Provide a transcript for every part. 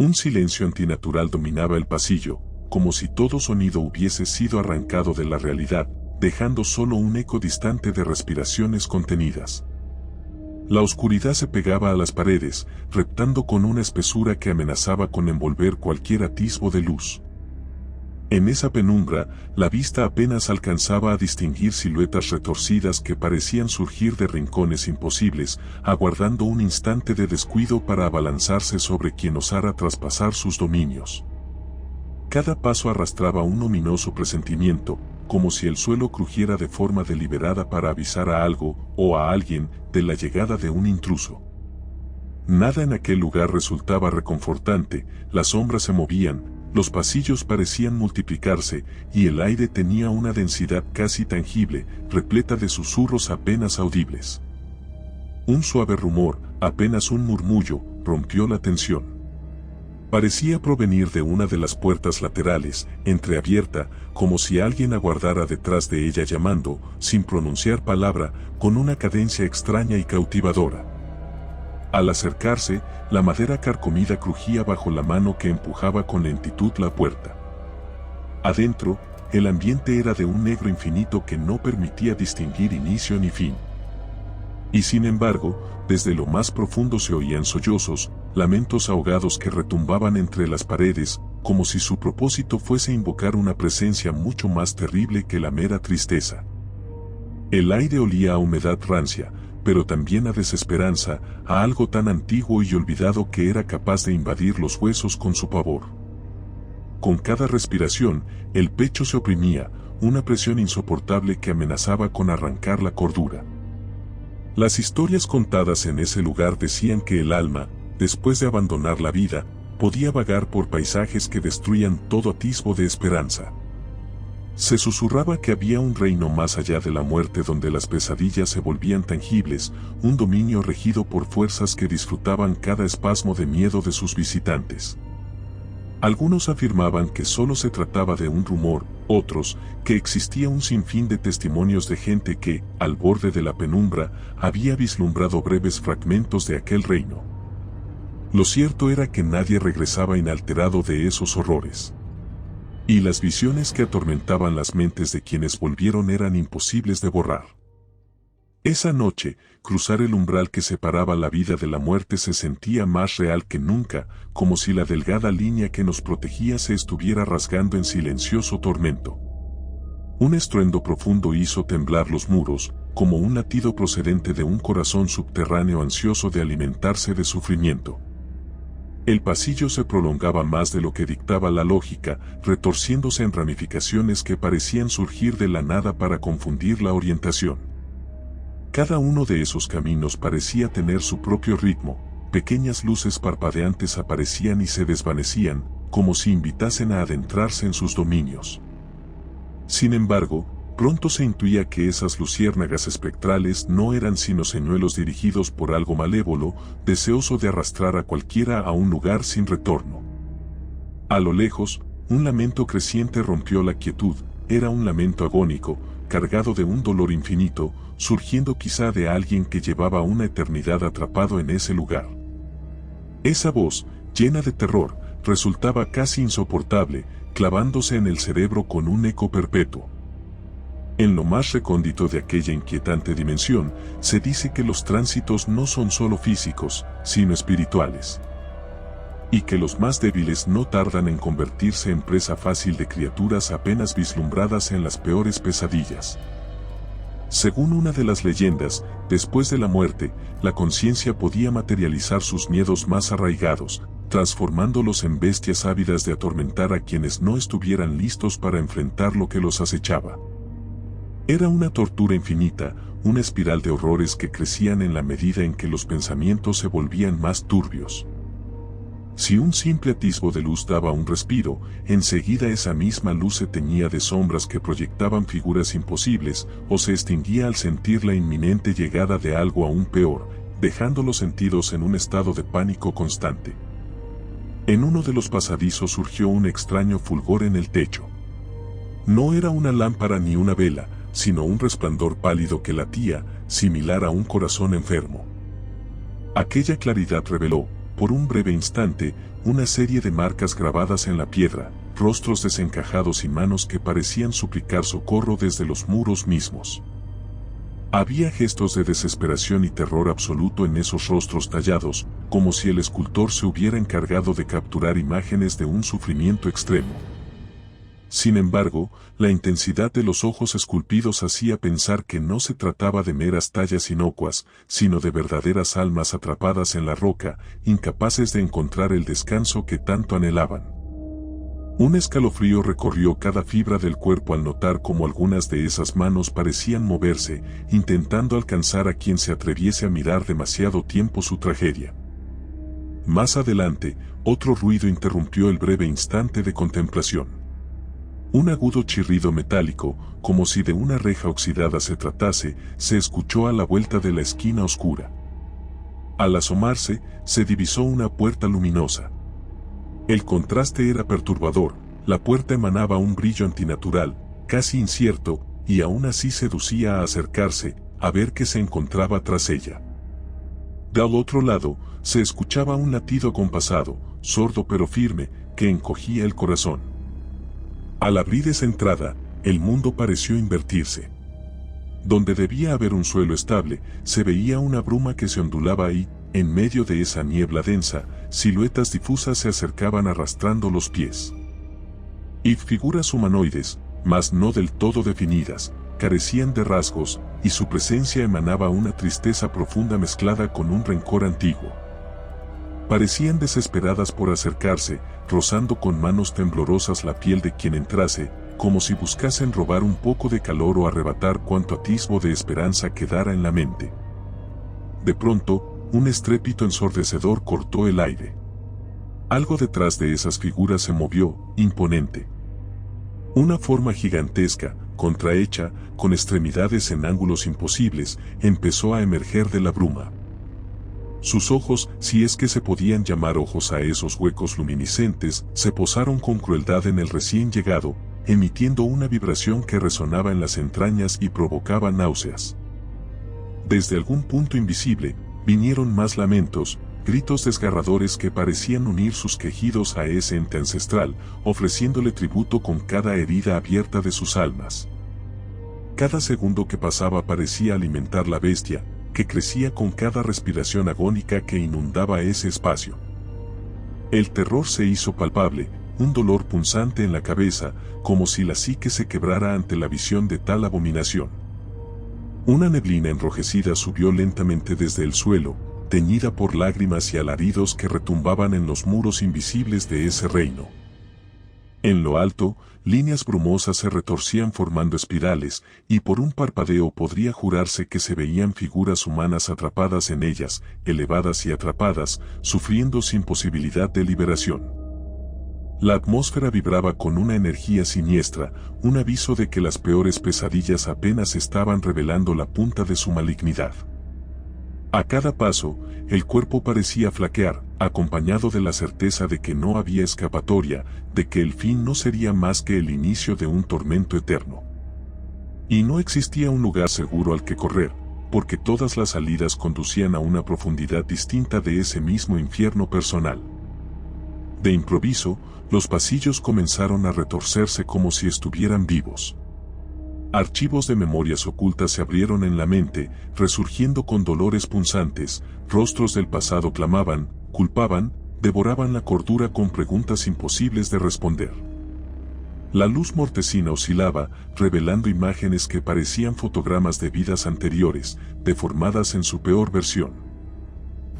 Un silencio antinatural dominaba el pasillo, como si todo sonido hubiese sido arrancado de la realidad, dejando solo un eco distante de respiraciones contenidas. La oscuridad se pegaba a las paredes, reptando con una espesura que amenazaba con envolver cualquier atisbo de luz. En esa penumbra, la vista apenas alcanzaba a distinguir siluetas retorcidas que parecían surgir de rincones imposibles, aguardando un instante de descuido para abalanzarse sobre quien osara traspasar sus dominios. Cada paso arrastraba un ominoso presentimiento, como si el suelo crujiera de forma deliberada para avisar a algo, o a alguien, de la llegada de un intruso. Nada en aquel lugar resultaba reconfortante, las sombras se movían, los pasillos parecían multiplicarse, y el aire tenía una densidad casi tangible, repleta de susurros apenas audibles. Un suave rumor, apenas un murmullo, rompió la tensión. Parecía provenir de una de las puertas laterales, entreabierta, como si alguien aguardara detrás de ella llamando, sin pronunciar palabra, con una cadencia extraña y cautivadora. Al acercarse, la madera carcomida crujía bajo la mano que empujaba con lentitud la puerta. Adentro, el ambiente era de un negro infinito que no permitía distinguir inicio ni fin. Y sin embargo, desde lo más profundo se oían sollozos, lamentos ahogados que retumbaban entre las paredes, como si su propósito fuese invocar una presencia mucho más terrible que la mera tristeza. El aire olía a humedad rancia, pero también a desesperanza, a algo tan antiguo y olvidado que era capaz de invadir los huesos con su pavor. Con cada respiración, el pecho se oprimía, una presión insoportable que amenazaba con arrancar la cordura. Las historias contadas en ese lugar decían que el alma, después de abandonar la vida, podía vagar por paisajes que destruían todo atisbo de esperanza. Se susurraba que había un reino más allá de la muerte donde las pesadillas se volvían tangibles, un dominio regido por fuerzas que disfrutaban cada espasmo de miedo de sus visitantes. Algunos afirmaban que solo se trataba de un rumor, otros, que existía un sinfín de testimonios de gente que, al borde de la penumbra, había vislumbrado breves fragmentos de aquel reino. Lo cierto era que nadie regresaba inalterado de esos horrores. Y las visiones que atormentaban las mentes de quienes volvieron eran imposibles de borrar. Esa noche, cruzar el umbral que separaba la vida de la muerte se sentía más real que nunca, como si la delgada línea que nos protegía se estuviera rasgando en silencioso tormento. Un estruendo profundo hizo temblar los muros, como un latido procedente de un corazón subterráneo ansioso de alimentarse de sufrimiento. El pasillo se prolongaba más de lo que dictaba la lógica, retorciéndose en ramificaciones que parecían surgir de la nada para confundir la orientación. Cada uno de esos caminos parecía tener su propio ritmo, pequeñas luces parpadeantes aparecían y se desvanecían, como si invitasen a adentrarse en sus dominios. Sin embargo, pronto se intuía que esas luciérnagas espectrales no eran sino señuelos dirigidos por algo malévolo, deseoso de arrastrar a cualquiera a un lugar sin retorno. A lo lejos, un lamento creciente rompió la quietud, era un lamento agónico, cargado de un dolor infinito, surgiendo quizá de alguien que llevaba una eternidad atrapado en ese lugar. Esa voz, llena de terror, resultaba casi insoportable, clavándose en el cerebro con un eco perpetuo. En lo más recóndito de aquella inquietante dimensión, se dice que los tránsitos no son solo físicos, sino espirituales. Y que los más débiles no tardan en convertirse en presa fácil de criaturas apenas vislumbradas en las peores pesadillas. Según una de las leyendas, después de la muerte, la conciencia podía materializar sus miedos más arraigados, transformándolos en bestias ávidas de atormentar a quienes no estuvieran listos para enfrentar lo que los acechaba. Era una tortura infinita, una espiral de horrores que crecían en la medida en que los pensamientos se volvían más turbios. Si un simple atisbo de luz daba un respiro, enseguida esa misma luz se teñía de sombras que proyectaban figuras imposibles, o se extinguía al sentir la inminente llegada de algo aún peor, dejando los sentidos en un estado de pánico constante. En uno de los pasadizos surgió un extraño fulgor en el techo. No era una lámpara ni una vela, sino un resplandor pálido que latía, similar a un corazón enfermo. Aquella claridad reveló, por un breve instante, una serie de marcas grabadas en la piedra, rostros desencajados y manos que parecían suplicar socorro desde los muros mismos. Había gestos de desesperación y terror absoluto en esos rostros tallados, como si el escultor se hubiera encargado de capturar imágenes de un sufrimiento extremo. Sin embargo, la intensidad de los ojos esculpidos hacía pensar que no se trataba de meras tallas inocuas, sino de verdaderas almas atrapadas en la roca, incapaces de encontrar el descanso que tanto anhelaban. Un escalofrío recorrió cada fibra del cuerpo al notar cómo algunas de esas manos parecían moverse, intentando alcanzar a quien se atreviese a mirar demasiado tiempo su tragedia. Más adelante, otro ruido interrumpió el breve instante de contemplación. Un agudo chirrido metálico, como si de una reja oxidada se tratase, se escuchó a la vuelta de la esquina oscura. Al asomarse, se divisó una puerta luminosa. El contraste era perturbador, la puerta emanaba un brillo antinatural, casi incierto, y aún así seducía a acercarse, a ver qué se encontraba tras ella. Del otro lado, se escuchaba un latido acompasado, sordo pero firme, que encogía el corazón. Al abrir esa entrada, el mundo pareció invertirse. Donde debía haber un suelo estable, se veía una bruma que se ondulaba ahí. En medio de esa niebla densa, siluetas difusas se acercaban arrastrando los pies. Y figuras humanoides, mas no del todo definidas, carecían de rasgos, y su presencia emanaba una tristeza profunda mezclada con un rencor antiguo. Parecían desesperadas por acercarse, rozando con manos temblorosas la piel de quien entrase, como si buscasen robar un poco de calor o arrebatar cuanto atisbo de esperanza quedara en la mente. De pronto, un estrépito ensordecedor cortó el aire. Algo detrás de esas figuras se movió, imponente. Una forma gigantesca, contrahecha, con extremidades en ángulos imposibles, empezó a emerger de la bruma. Sus ojos, si es que se podían llamar ojos a esos huecos luminiscentes, se posaron con crueldad en el recién llegado, emitiendo una vibración que resonaba en las entrañas y provocaba náuseas. Desde algún punto invisible, vinieron más lamentos, gritos desgarradores que parecían unir sus quejidos a ese ente ancestral, ofreciéndole tributo con cada herida abierta de sus almas. Cada segundo que pasaba parecía alimentar la bestia, que crecía con cada respiración agónica que inundaba ese espacio. El terror se hizo palpable, un dolor punzante en la cabeza, como si la psique se quebrara ante la visión de tal abominación. Una neblina enrojecida subió lentamente desde el suelo, teñida por lágrimas y alaridos que retumbaban en los muros invisibles de ese reino. En lo alto, líneas brumosas se retorcían formando espirales, y por un parpadeo podría jurarse que se veían figuras humanas atrapadas en ellas, elevadas y atrapadas, sufriendo sin posibilidad de liberación. La atmósfera vibraba con una energía siniestra, un aviso de que las peores pesadillas apenas estaban revelando la punta de su malignidad. A cada paso, el cuerpo parecía flaquear, acompañado de la certeza de que no había escapatoria, de que el fin no sería más que el inicio de un tormento eterno. Y no existía un lugar seguro al que correr, porque todas las salidas conducían a una profundidad distinta de ese mismo infierno personal. De improviso, los pasillos comenzaron a retorcerse como si estuvieran vivos. Archivos de memorias ocultas se abrieron en la mente, resurgiendo con dolores punzantes, rostros del pasado clamaban, culpaban, devoraban la cordura con preguntas imposibles de responder. La luz mortecina oscilaba, revelando imágenes que parecían fotogramas de vidas anteriores, deformadas en su peor versión.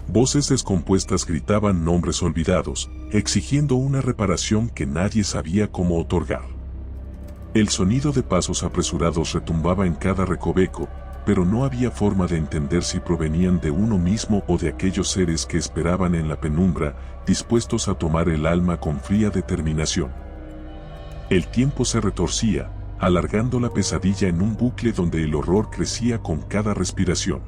Voces descompuestas gritaban nombres olvidados, exigiendo una reparación que nadie sabía cómo otorgar. El sonido de pasos apresurados retumbaba en cada recoveco, pero no había forma de entender si provenían de uno mismo o de aquellos seres que esperaban en la penumbra, dispuestos a tomar el alma con fría determinación. El tiempo se retorcía, alargando la pesadilla en un bucle donde el horror crecía con cada respiración.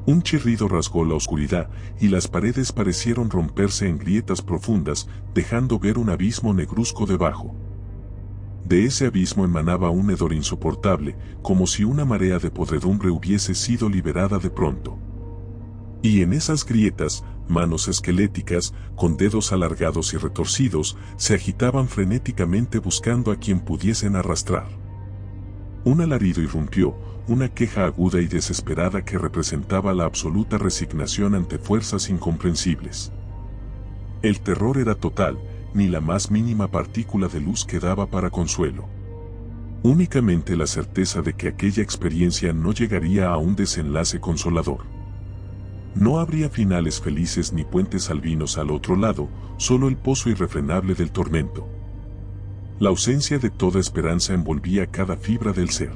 Un chirrido rasgó la oscuridad, y las paredes parecieron romperse en grietas profundas, dejando ver un abismo negruzco debajo. De ese abismo emanaba un hedor insoportable, como si una marea de podredumbre hubiese sido liberada de pronto. Y en esas grietas, manos esqueléticas, con dedos alargados y retorcidos, se agitaban frenéticamente buscando a quien pudiesen arrastrar. Un alarido irrumpió, una queja aguda y desesperada que representaba la absoluta resignación ante fuerzas incomprensibles. El terror era total, ni la más mínima partícula de luz quedaba para consuelo. Únicamente la certeza de que aquella experiencia no llegaría a un desenlace consolador. No habría finales felices ni puentes albinos al otro lado, solo el pozo irrefrenable del tormento. La ausencia de toda esperanza envolvía cada fibra del ser.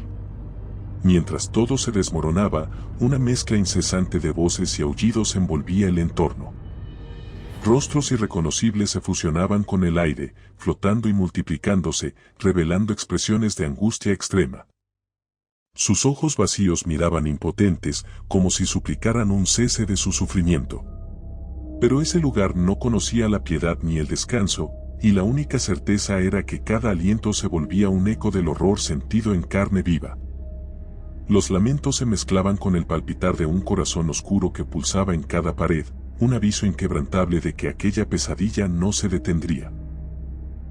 Mientras todo se desmoronaba, una mezcla incesante de voces y aullidos envolvía el entorno. Rostros irreconocibles se fusionaban con el aire, flotando y multiplicándose, revelando expresiones de angustia extrema. Sus ojos vacíos miraban impotentes, como si suplicaran un cese de su sufrimiento. Pero ese lugar no conocía la piedad ni el descanso, y la única certeza era que cada aliento se volvía un eco del horror sentido en carne viva. Los lamentos se mezclaban con el palpitar de un corazón oscuro que pulsaba en cada pared, un aviso inquebrantable de que aquella pesadilla no se detendría.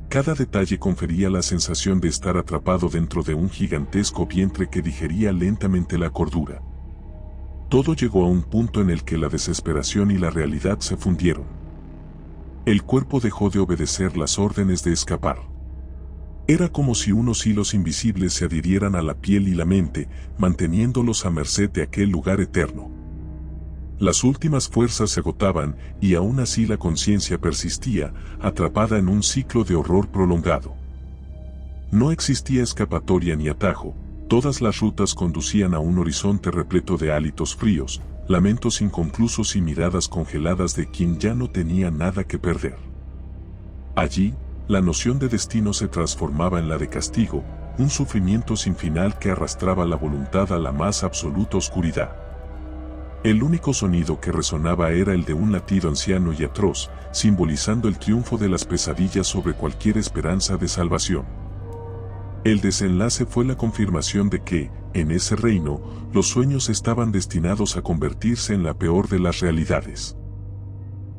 Cada detalle confería la sensación de estar atrapado dentro de un gigantesco vientre que digería lentamente la cordura. Todo llegó a un punto en el que la desesperación y la realidad se fundieron. El cuerpo dejó de obedecer las órdenes de escapar. Era como si unos hilos invisibles se adhirieran a la piel y la mente, manteniéndolos a merced de aquel lugar eterno. Las últimas fuerzas se agotaban, y aún así la conciencia persistía, atrapada en un ciclo de horror prolongado. No existía escapatoria ni atajo, todas las rutas conducían a un horizonte repleto de hálitos fríos, lamentos inconclusos y miradas congeladas de quien ya no tenía nada que perder. Allí, la noción de destino se transformaba en la de castigo, un sufrimiento sin final que arrastraba la voluntad a la más absoluta oscuridad. El único sonido que resonaba era el de un latido anciano y atroz, simbolizando el triunfo de las pesadillas sobre cualquier esperanza de salvación. El desenlace fue la confirmación de que, en ese reino, los sueños estaban destinados a convertirse en la peor de las realidades.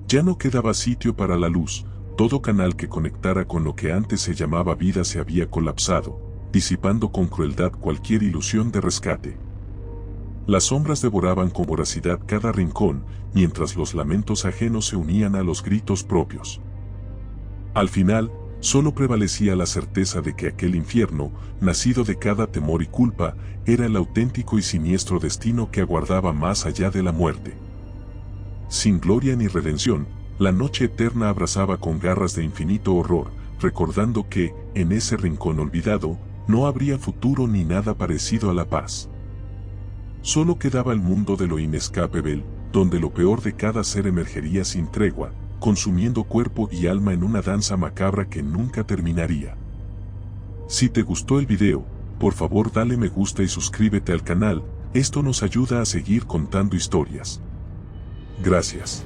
Ya no quedaba sitio para la luz, todo canal que conectara con lo que antes se llamaba vida se había colapsado, disipando con crueldad cualquier ilusión de rescate. Las sombras devoraban con voracidad cada rincón, mientras los lamentos ajenos se unían a los gritos propios. Al final, solo prevalecía la certeza de que aquel infierno, nacido de cada temor y culpa, era el auténtico y siniestro destino que aguardaba más allá de la muerte. Sin gloria ni redención, la noche eterna abrazaba con garras de infinito horror, recordando que, en ese rincón olvidado, no habría futuro ni nada parecido a la paz. Solo quedaba el mundo de lo inescapable, donde lo peor de cada ser emergería sin tregua, consumiendo cuerpo y alma en una danza macabra que nunca terminaría. Si te gustó el video, por favor dale me gusta y suscríbete al canal, esto nos ayuda a seguir contando historias. Gracias.